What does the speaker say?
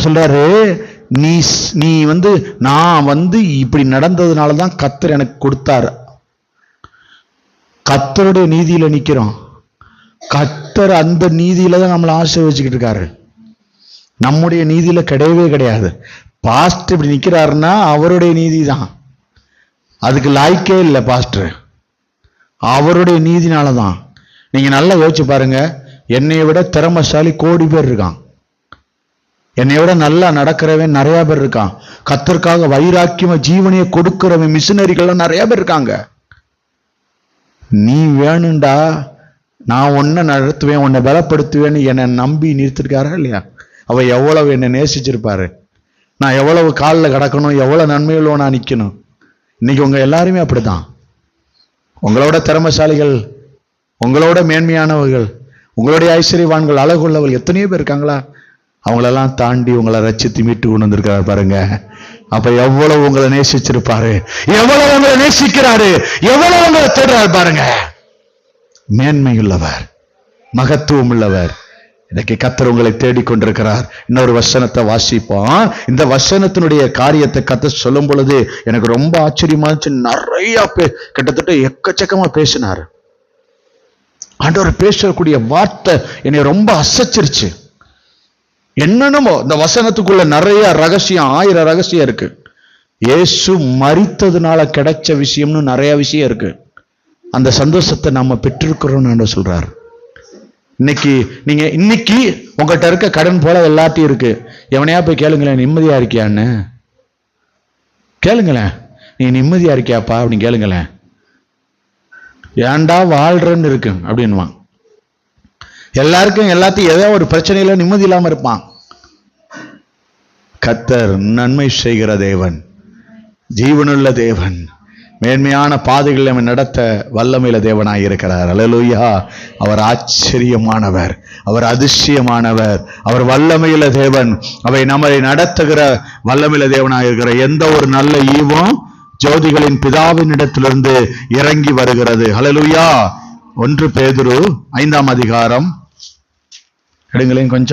சொல்றாரு, நீ நான் இப்படி நடந்ததுனாலதான் கர்த்தர் எனக்கு கொடுத்தாரு. கர்த்தருடைய நீதியில நிக்கிறோம். கர்த்தர் அந்த நீதியில தான் நம்மளை ஆசீர்வதிச்சுக்கிட்டு இருக்காரு. நம்முடைய நீதியில கிடையவே கிடையாது. பாஸ்டர் இப்படி நிக்கிறாருன்னா அவருடைய நீதி தான். அதுக்கு லாய்க்கே இல்லை பாஸ்டர், அவருடைய நீதினாலதான். நீங்க நல்லா யோசிச்சு பாருங்க, என்னைய விட திறமைசாலி கோடி பேர் இருக்கான். என்னை விட நல்லா நடக்கிறவன் நிறைய பேர் இருக்கான். கர்த்தருக்காக வைராக்கியமா ஜீவனையை கொடுக்கிறவன் மிஷினரிகள்லாம் நிறைய பேர் இருக்காங்க. நீ வேணும்டா, நான் உன்னை நடத்துவேன், உன்னை பலப்படுத்துவேன்னு என்னை நம்பி நிறுத்திருக்காரா இல்லையா? அவ எவ்வளவு என்னை நேசிச்சிருப்பாரு. நான் எவ்வளவு காலில் கிடக்கணும், எவ்வளவு நன்மைகளோ நான் நிற்கணும். இன்னைக்கு உங்க எல்லாருமே அப்படித்தான். உங்களோட திறமைசாலிகள், உங்களோட மேன்மையானவர்கள், உங்களுடைய ஐஸ்வர்யவான்கள், அழகுள்ளவர்கள் எத்தனையோ பேர் இருக்காங்களா? அவங்களெல்லாம் தாண்டி உங்களை ரட்சித்து மீட்டு கொண்டு வந்திருக்கிறார் பாருங்க. அப்ப எவ்வளவு உங்களை நேசிச்சிருப்பாரு, எவ்வளவு உங்களை நேசிக்கிறாரு, எவ்வளவு உங்களை தேடுறாரு பாருங்க. மேன்மை உள்ளவர், மகத்துவம் உள்ளவர். இன்னைக்கு கர்த்தர் உங்களை தேடிக்கொண்டிருக்கிறார். இன்னொரு வசனத்தை வாசிப்போம். இந்த வசனத்தினுடைய காரியத்தை கர்த்தர் சொல்லும் பொழுது எனக்கு ரொம்ப ஆச்சரியமா இருந்துச்சு. நிறைய கிட்டத்தட்ட எக்கச்சக்கமா பேசினார். ஆண்டவர் பேசக்கூடிய வார்த்தை என்னை ரொம்ப அசைச்சிருச்சு. என்னென்னமோ இந்த வசனத்துக்குள்ள நிறைய ரகசியம், 1000 ரகசியம் இருக்கு. இயேசு மரித்ததுனால கிடைச்ச விஷயம்னு நிறைய விஷயம் இருக்கு. அந்த சந்தோஷத்தை நம்ம பெற்றிருக்கிறோம்னு சொல்றாரு. இன்னைக்கு உங்ககிட்ட இருக்க கடன் போல எல்லாத்தையும் இருக்கு. எவனையா போய் கேளுங்களேன், நிம்மதியா இருக்கியான்னு கேளுங்களேன். நீ நிம்மதியா இருக்கியாப்பா அப்படின்னு கேளுங்களேன். ஏன்டா வாழ்றன்னு இருக்கு அப்படின்வான். எல்லாருக்கும் எல்லாத்தையும் ஏதோ ஒரு பிரச்சனையில நிம்மதி இல்லாம இருப்பான். கர்த்தர் நன்மை செய்கிற தேவன், ஜீவனுள்ள தேவன், மேன்மையான பாதைகளை அவன் நடத்த வல்லமையில தேவனாய் இருக்கிறார். அல்லேலூயா. அவர் ஆச்சரியமானவர், அவர் அதிசயமானவர், அவர் வல்லமையில தேவன். அவை நம்மை நடத்துகிற வல்லமையில தேவனாய் இருக்கிற எந்த ஒரு நல்ல ஈவும் ஜோதிகளின் பிதாவின் இடத்திலிருந்து இறங்கி வருகிறது. அல்லேலூயா. 1 பேதுரு 5ஆம் அதிகாரம் எடுங்களேன் கொஞ்சம்.